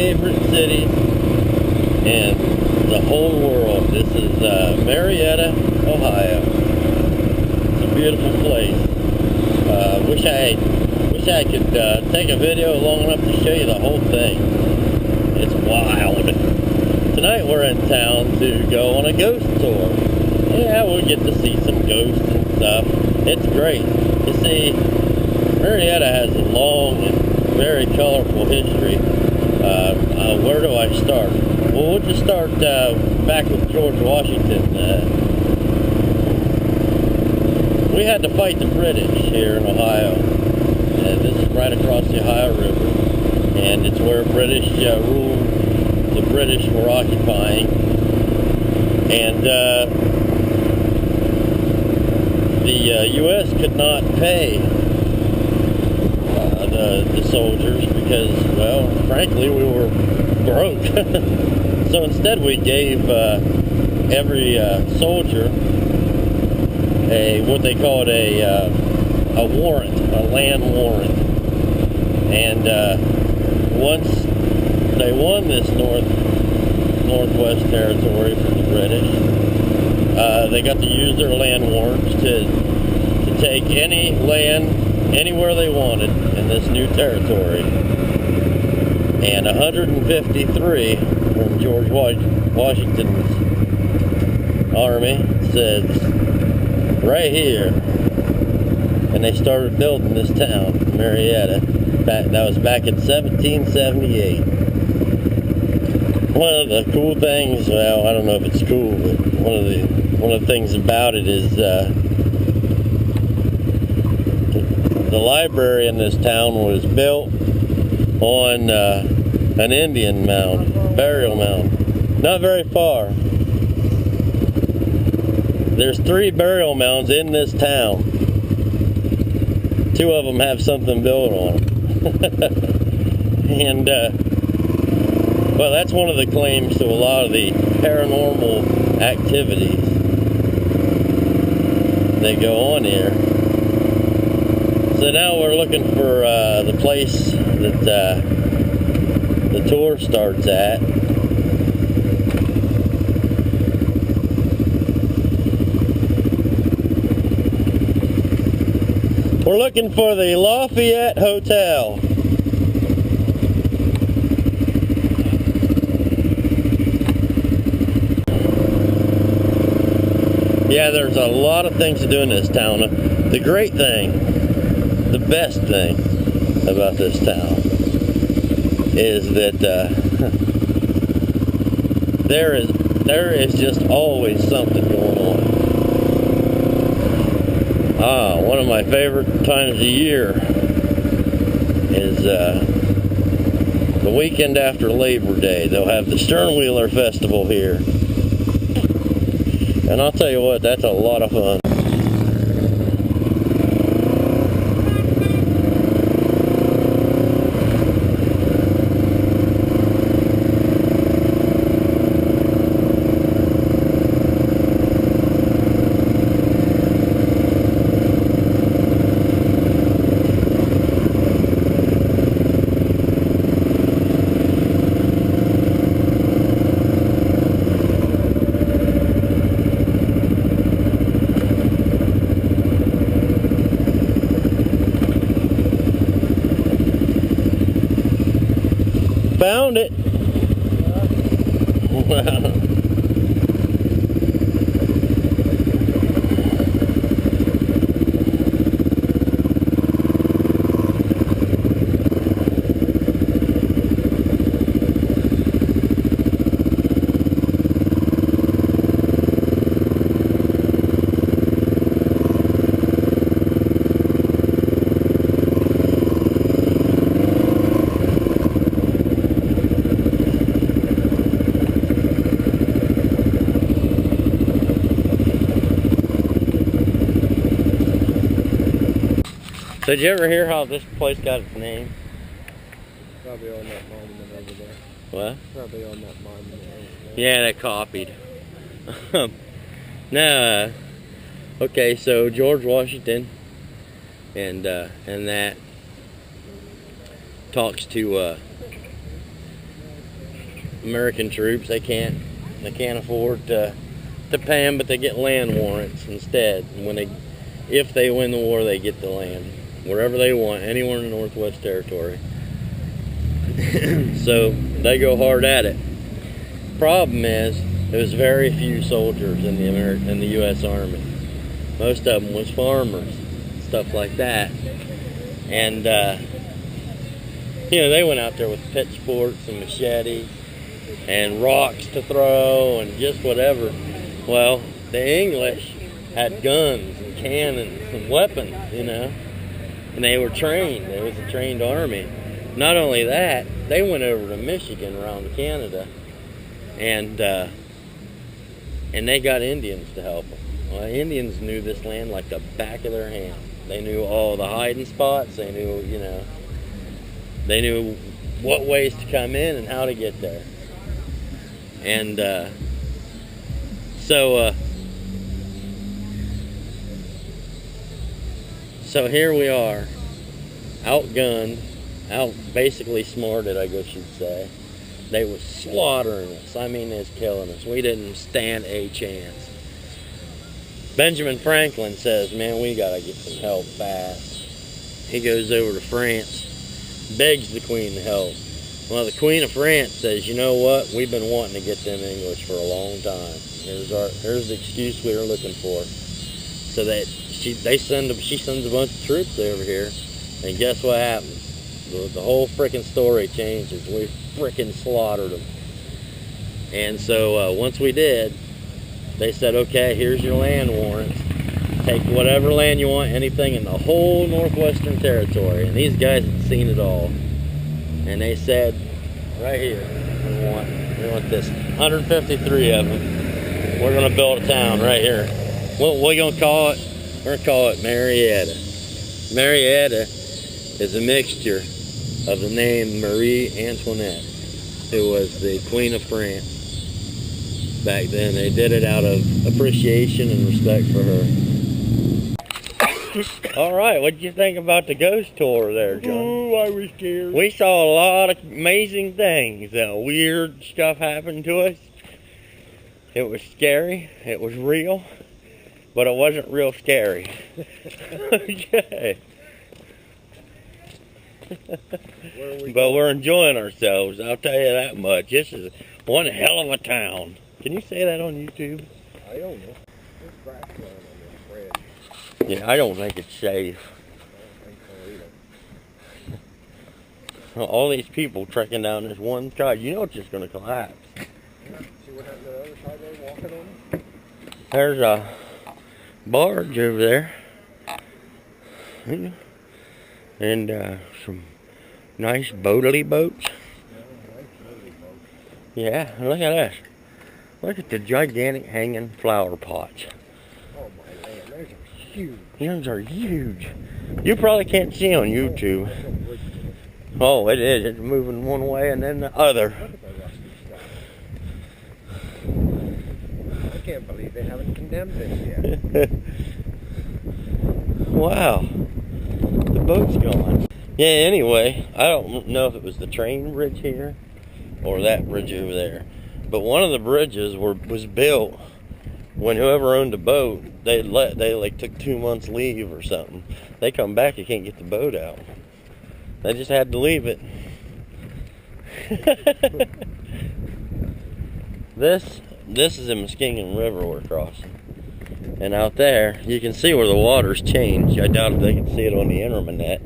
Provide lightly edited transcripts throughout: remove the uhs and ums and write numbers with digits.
favorite city in the whole world. This is Marietta, Ohio. It's a beautiful place. Wish I could take a video long enough to show you the whole thing. It's wild. Tonight we're in town to go on a ghost tour. Yeah, we'll get to see some ghosts and stuff. It's great. You see, Marietta has a long and very colorful history. Where do I start? Well, we'll just start back with George Washington. We had to fight the British here in Ohio. This is right across the Ohio River, and it's where British ruled. The British were occupying, and the U.S. could not pay the soldiers because, well, frankly, we were broke. So instead we gave every soldier what they called a warrant, a land warrant. And once they won this Northwest Territory from the British, they got to use their land warrants to take any land anywhere they wanted in this new territory. And 153 from George Washington's army said, right here. And they started building this town, Marietta. That was back in 1778. One of the cool things, well, I don't know if it's cool, but one of the things about it is the library in this town was built on an Indian mound, burial mound. Not very far. There's 3 burial mounds in this town. 2 of them have something built on them. And, well, that's one of the claims to a lot of the paranormal activities that go on here. So now we're looking for the place that the tour starts at. We're looking for the Lafayette Hotel. Yeah, there's a lot of things to do in this town. The great thing, the best thing about this town is that there is just always something going on. One of my favorite times of the year is the weekend after Labor Day. They'll have the Sternwheeler Festival here. And I'll tell you what, that's a lot of fun. Found it. Did you ever hear how this place got its name? Probably on that monument over there. What? Probably on that monument over there. Yeah, they copied. Now, okay, so George Washington and that talks to American troops. They can't afford to pay them, but they get land warrants instead. And if they win the war, they get the land wherever they want, anywhere in the Northwest Territory. So they go hard at it. Problem is, there's very few soldiers in the U.S. Army. Most of them was farmers, stuff like that. And they went out there with pitchforks and machetes and rocks to throw and just whatever. Well, the English had guns and cannons and weapons, and they were trained. It was a trained army. Not only that, they went over to Michigan, around Canada, and they got Indians to help them. Well, Indians knew this land like the back of their hand. They knew all the hiding spots. They knew, they knew what ways to come in and how to get there. And so here we are, outgunned, basically smarted, I guess you'd say. They was slaughtering us. I mean, they was killing us. We didn't stand a chance. Benjamin Franklin says, man, we gotta get some help fast. He goes over to France, begs the Queen to help. Well, the Queen of France says, you know what? We've been wanting to get them English for a long time. Here's the excuse we were looking for. So that she sends a bunch of troops over here, and guess what happens? The whole freaking story changes. We freaking slaughtered them. And so once we did, they said, okay, here's your land warrants. Take whatever land you want, anything in the whole Northwestern Territory. And these guys had seen it all. And they said, right here, we want this. 153 of them. We're going to build a town right here. What are we going to call it? We're going to call it Marietta. Marietta is a mixture of the name Marie Antoinette, who was the Queen of France. Back then, they did it out of appreciation and respect for her. All right, what did you think about the ghost tour there, John? Ooh, I was scared. We saw a lot of amazing things. Weird stuff happened to us. It was scary. It was real, but it wasn't real scary. Okay. But we're enjoying ourselves. I'll tell you that much. This is one hell of a town. Can you say that on YouTube? I don't know. There's grass growing on this bridge. Yeah, I don't think it's safe. I don't think so either. All these people trekking down this one side, it's just going to collapse. Yeah. See what happened to the other side there, walking on? There's a barge over there. And some nice boatly boats. Yeah, look at this. Look at the gigantic hanging flower pots. Oh my land, those are huge. Those are huge. You probably can't see on YouTube. Oh, it is. It's moving one way and then the other. Look at the rusty stuff. I can't believe they haven't condemned this yet. Wow. The boat's gone. Yeah, anyway, I don't know if it was the train bridge here or that bridge over there. But one of the bridges was built when whoever owned the boat, they took 2 months leave or something. They come back, you can't get the boat out. They just had to leave it. This is the Muskingum River we're crossing. And out there, you can see where the water's changed. I doubt if they can see it on the internet.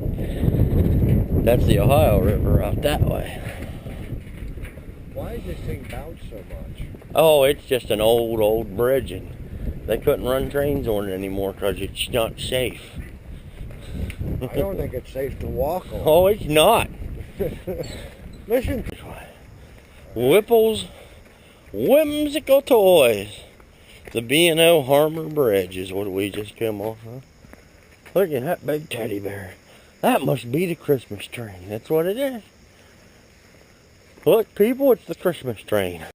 That's the Ohio River out that way. Why does this thing bounce so much? Oh, it's just an old bridge, and they couldn't run trains on it anymore because it's not safe. I don't think it's safe to walk on. Oh, it's not. Listen. Whipple's Whimsical Toys. The B&O Harmer Bridge is what we just come off of. Look at that big teddy bear. That must be the Christmas train. That's what it is. Look, people, it's the Christmas train.